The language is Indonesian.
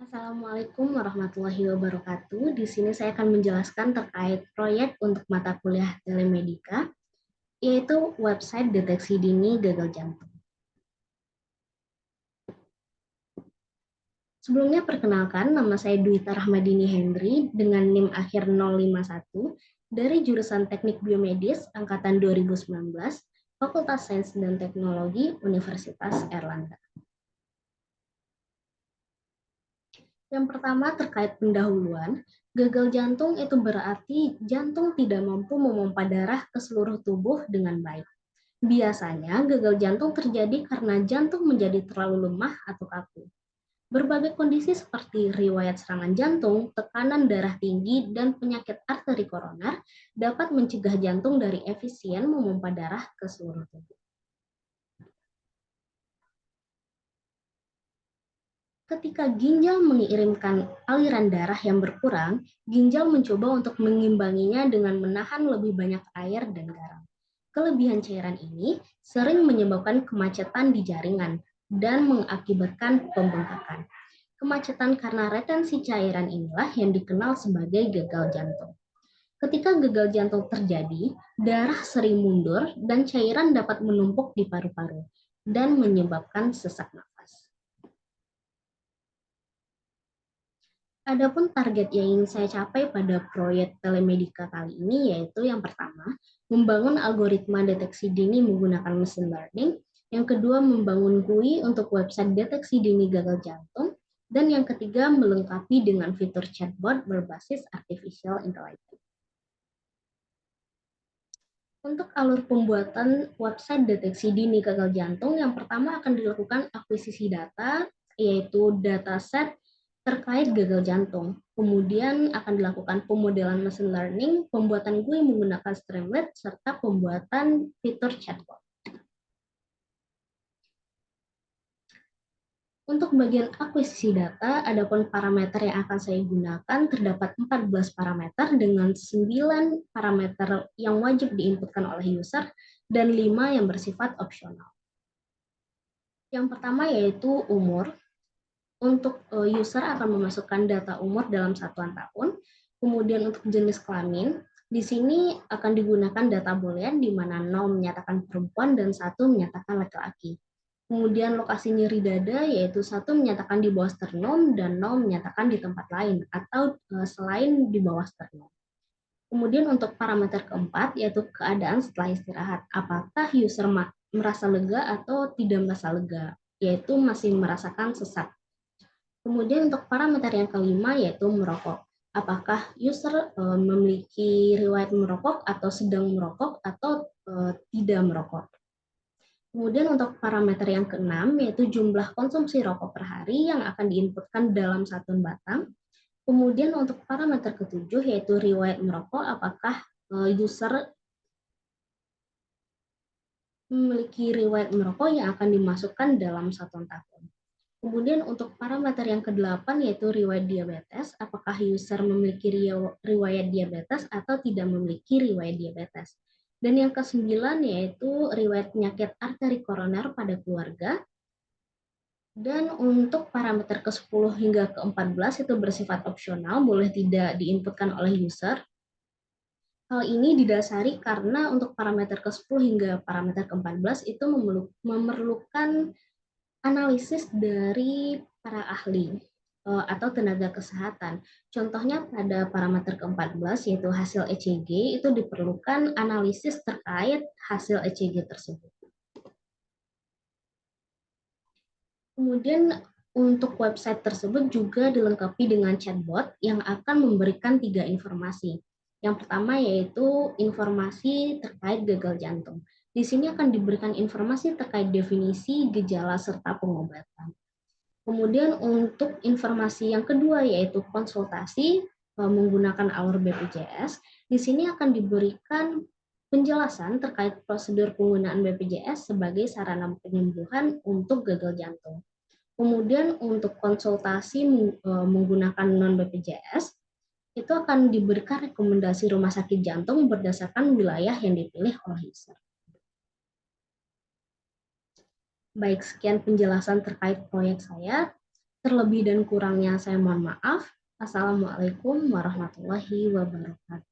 Assalamualaikum warahmatullahi wabarakatuh. Di sini saya akan menjelaskan terkait proyek untuk mata kuliah telemedika, yaitu website deteksi dini gagal jantung. Sebelumnya perkenalkan, nama saya Dwita Rahmadini Hendri dengan NIM akhir 051 dari jurusan Teknik Biomedis angkatan 2019, Fakultas Sains dan Teknologi Universitas Airlangga. Yang pertama terkait pendahuluan, gagal jantung itu berarti jantung tidak mampu memompa darah ke seluruh tubuh dengan baik. Biasanya gagal jantung terjadi karena jantung menjadi terlalu lemah atau kaku. Berbagai kondisi seperti riwayat serangan jantung, tekanan darah tinggi, dan penyakit arteri koroner dapat mencegah jantung dari efisien memompa darah ke seluruh tubuh. Ketika ginjal mengirimkan aliran darah yang berkurang, ginjal mencoba untuk mengimbanginya dengan menahan lebih banyak air dan garam. Kelebihan cairan ini sering menyebabkan kemacetan di jaringan dan mengakibatkan pembengkakan. Kemacetan karena retensi cairan inilah yang dikenal sebagai gagal jantung. Ketika gagal jantung terjadi, darah sering mundur dan cairan dapat menumpuk di paru-paru dan menyebabkan sesak nafas. Adapun target yang ingin saya capai pada proyek telemedika kali ini yaitu yang pertama, membangun algoritma deteksi dini menggunakan machine learning, yang kedua membangun GUI untuk website deteksi dini gagal jantung, dan yang ketiga melengkapi dengan fitur chatbot berbasis artificial intelligence. Untuk alur pembuatan website deteksi dini gagal jantung, yang pertama akan dilakukan akuisisi data, yaitu dataset terkait gagal jantung. Kemudian akan dilakukan pemodelan machine learning, pembuatan GUI menggunakan Streamlit, serta pembuatan fitur chatbot. Untuk bagian akuisisi data, adapun parameter yang akan saya gunakan terdapat 14 parameter dengan 9 parameter yang wajib diinputkan oleh user dan 5 yang bersifat opsional. Yang pertama yaitu umur. Untuk user akan memasukkan data umur dalam satuan tahun. Kemudian untuk jenis kelamin, di sini akan digunakan data boolean di mana 0 menyatakan perempuan dan 1 menyatakan laki-laki. Kemudian lokasi nyeri dada yaitu 1 menyatakan di bawah sternum dan 0 menyatakan di tempat lain atau selain di bawah sternum. Kemudian untuk parameter keempat yaitu keadaan setelah istirahat. Apakah user merasa lega atau tidak merasa lega, yaitu masih merasakan sesak. Kemudian untuk parameter yang kelima yaitu merokok. Apakah user memiliki riwayat merokok atau sedang merokok atau tidak merokok. Kemudian untuk parameter yang keenam yaitu jumlah konsumsi rokok per hari yang akan diinputkan dalam satuan batang. Kemudian untuk parameter ketujuh yaitu riwayat merokok, apakah user memiliki riwayat merokok yang akan dimasukkan dalam satuan tahun. Kemudian untuk parameter yang ke-8 yaitu riwayat diabetes, apakah user memiliki riwayat diabetes atau tidak memiliki riwayat diabetes. Dan yang ke-9 yaitu riwayat penyakit arteri koroner pada keluarga. Dan untuk parameter ke-10 hingga ke-14 itu bersifat opsional, boleh tidak diinputkan oleh user. Hal ini didasari karena untuk parameter ke-10 hingga parameter ke-14 itu memerlukan analisis dari para ahli atau tenaga kesehatan. Contohnya pada parameter ke-14 yaitu hasil ECG itu diperlukan analisis terkait hasil ECG tersebut. Kemudian untuk website tersebut juga dilengkapi dengan chatbot yang akan memberikan 3 informasi. Yang pertama yaitu informasi terkait gagal jantung. Di sini akan diberikan informasi terkait definisi, gejala, serta pengobatan. Kemudian untuk informasi yang kedua yaitu konsultasi menggunakan alur BPJS, di sini akan diberikan penjelasan terkait prosedur penggunaan BPJS sebagai sarana penyembuhan untuk gagal jantung. Kemudian untuk konsultasi menggunakan non-BPJS, itu akan diberikan rekomendasi rumah sakit jantung berdasarkan wilayah yang dipilih oleh user. Baik, sekian penjelasan terkait proyek saya. Terlebih dan kurangnya saya mohon maaf. Assalamualaikum warahmatullahi wabarakatuh.